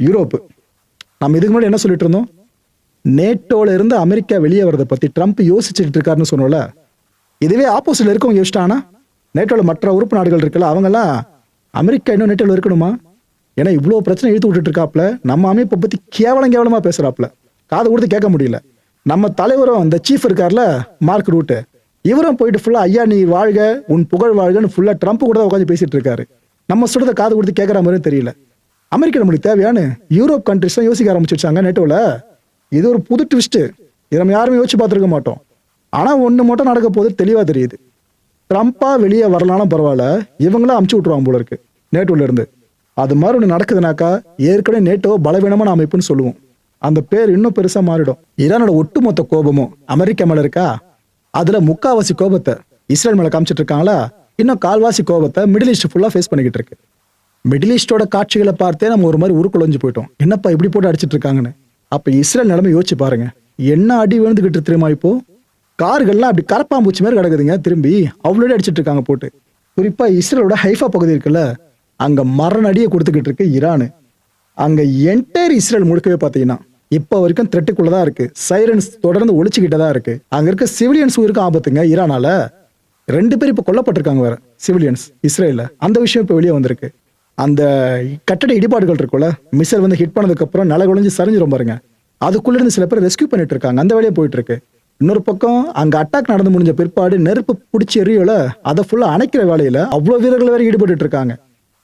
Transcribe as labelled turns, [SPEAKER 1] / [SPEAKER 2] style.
[SPEAKER 1] Europe. நம்ம இதுக்கு முன்னாடி என்ன சொல்லிட்டு இருந்தோம்? நேட்டோல இருந்து அமெரிக்கா வெளியே வரதை பத்தி ட்ரம்ப் யோசிச்சுட்டு இருக்காருன்னு சொன்னோம்ல. இதுவே ஆப்போசிட்ல இருக்கவங்க யோசிச்சானா, நேட்டோல மற்ற உறுப்பு நாடுகள் இருக்குல்ல, அவங்கெல்லாம் அமெரிக்கா இன்னும் நேட்டோல இருக்கணுமா? ஏன்னா இவ்வளோ பிரச்சனை இழுத்து விட்டுட்டு இருக்காப்ல, நம்ம அமைப்பை பத்தி கேவலமா பேசுறாப்ல, காது கொடுத்து கேட்க முடியல. நம்ம தலைவரும் இந்த சீஃப் இருக்கார்ல, மார்க் ரூட், இவரும் போயிட்டு ஃபுல்லா ஐயா நீ வாழ்க உன் புகழ் வாழ்கன்னு ஃபுல்லா ட்ரம்ப் கூட தான் உட்காந்து பேசிட்டு இருக்காரு. நம்ம சொல்றத காது கொடுத்து கேட்கற மாதிரியும் தெரியல. அமெரிக்கா நம்மளுக்கு தேவையான யூரோப் கண்ட்ரிஸ் தான் யோசிக்க ஆரம்பிச்சிருச்சாங்க நேட்டோல. இது ஒரு புது ட்விஸ்ட். இதை நம்ம யாருமே யோசிச்சு பார்த்துருக்க மாட்டோம். ஆனா ஒண்ணு மட்டும் நடக்க போது தெளிவா தெரியுது. ட்ரம்ப்பா வெளியே வரலாலும் பரவாயில்ல, இவங்களும் அமுச்சு விட்டுருவாங்க போல இருக்கு நேட்டோல இருந்து. அது மாதிரி ஒன்று நடக்குதுனாக்கா ஏற்கனவே நேட்டோ பலவீனமான அமைப்புன்னு சொல்லுவோம். அந்த பேர் இன்னும் பெருசா மாறிடும். ஈரானோட ஒட்டுமொத்த கோபமும் அமெரிக்கா மேல இருக்கா, அதுல முக்காவாசி கோபத்தை இஸ்ரேல் மேல காமிச்சிட்டு இருக்காங்களா, இன்னும் கால்வாசி கோபத்தை மிடில் ஈஸ்ட் ஃபுல்லா ஃபேஸ் பண்ணிக்கிட்டு இருக்கு. மிடில் ஈஸ்டோட காட்சிகளை பார்த்தே நம்ம ஒரு மாதிரி உருக்குலைஞ்சு போயிட்டோம். என்னப்பா இப்படி போட்டு அடிச்சிட்டு இருக்காங்கன்னு. அப்ப இஸ்ரேல் நிலைமை யோசிச்சு பாருங்க, என்ன அடி விழுந்துகிட்டு தெரியுமா? இப்போ கார்கள்லாம் அப்படி கரப்பாம்பூச்சி மாதிரி கிடக்குதுங்க, திரும்பி அவ்வளோ அடிச்சிட்டு இருக்காங்க போட்டு. குறிப்பா இஸ்ரேலோட ஹைஃபா பகுதி இருக்குல்ல, அங்க மரண அடியை கொடுத்துக்கிட்டு இருக்கு ஈரான். அங்க என்டையர் இஸ்ரேல் முழுக்கவே பாத்தீங்கன்னா இப்ப வரைக்கும் த்ரெட்டுக்குள்ளதான் இருக்கு. சைரன்ஸ் தொடர்ந்து ஒழிச்சுக்கிட்டே தான் இருக்கு. அங்க இருக்க சிவிலியன்ஸும் இருக்க ஆபத்துங்க. ஈரானால 2 பேர் இப்ப கொல்லப்பட்டிருக்காங்க வேற, சிவிலியன்ஸ் இஸ்ரேல்ல. அந்த விஷயம் இப்ப வெளியே வந்திருக்கு. அந்த கட்டட இடிபாடுகள் இருக்குல்ல, மிசைல் வந்து ஹிட் பண்ணதுக்கு அப்புறம் நில குழஞ்சு சரிஞ்சிரும் பாருங்க, அதுக்குள்ள இருந்து சில பேர் ரெஸ்கியூ பண்ணிட்டு இருக்காங்க. அந்த வேலையை போயிட்டு இருக்கு. இன்னொரு பக்கம் அங்க அட்டாக் நடந்து முடிஞ்ச பிற்பாடு நெருப்பு பிடிச்சி எரியோல அதை ஃபுல்லா அணைக்கிற வேலையில அவ்வளவு வீரர்கள் வேற ஈடுபட்டு இருக்காங்க.